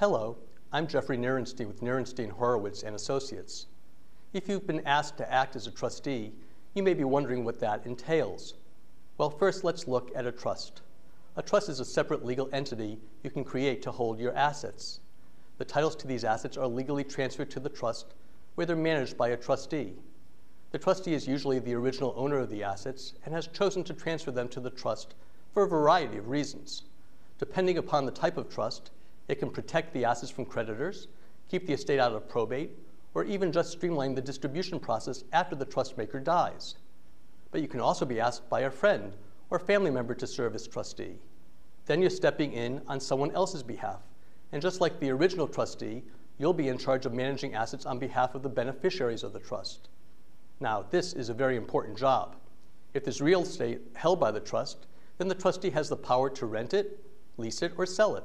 Hello, I'm Jeffrey Nirenstein with Nirenstein Horowitz and Associates. If you've been asked to act as a trustee, you may be wondering what that entails. Well, first let's look at a trust. A trust is a separate legal entity you can create to hold your assets. The titles to these assets are legally transferred to the trust, where they're managed by a trustee. The trustee is usually the original owner of the assets and has chosen to transfer them to the trust for a variety of reasons. Depending upon the type of trust, it can protect the assets from creditors, keep the estate out of probate, or even just streamline the distribution process after the trust maker dies. But you can also be asked by a friend or family member to serve as trustee. Then you're stepping in on someone else's behalf, and just like the original trustee, you'll be in charge of managing assets on behalf of the beneficiaries of the trust. Now, this is a very important job. If there's real estate held by the trust, then the trustee has the power to rent it, lease it, or sell it.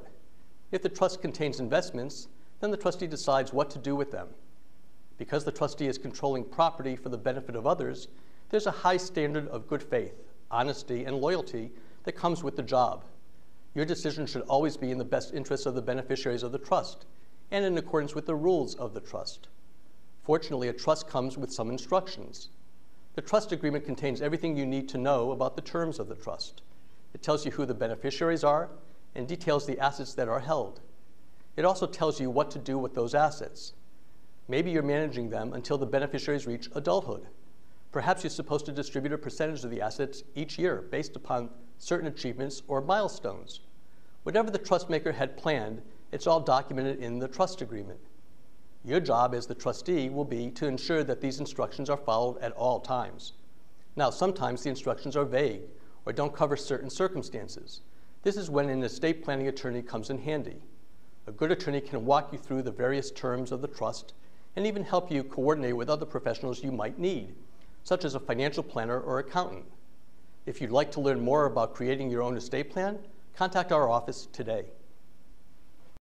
If the trust contains investments, then the trustee decides what to do with them. Because the trustee is controlling property for the benefit of others, there's a high standard of good faith, honesty, and loyalty that comes with the job. Your decision should always be in the best interest of the beneficiaries of the trust and in accordance with the rules of the trust. Fortunately, a trust comes with some instructions. The trust agreement contains everything you need to know about the terms of the trust. It tells you who the beneficiaries are and details the assets that are held. It also tells you what to do with those assets. Maybe you're managing them until the beneficiaries reach adulthood. Perhaps you're supposed to distribute a percentage of the assets each year based upon certain achievements or milestones. Whatever the trust maker had planned, it's all documented in the trust agreement. Your job as the trustee will be to ensure that these instructions are followed at all times. Now, sometimes the instructions are vague or don't cover certain circumstances. This is when an estate planning attorney comes in handy. A good attorney can walk you through the various terms of the trust and even help you coordinate with other professionals you might need, such as a financial planner or accountant. If you'd like to learn more about creating your own estate plan, contact our office today.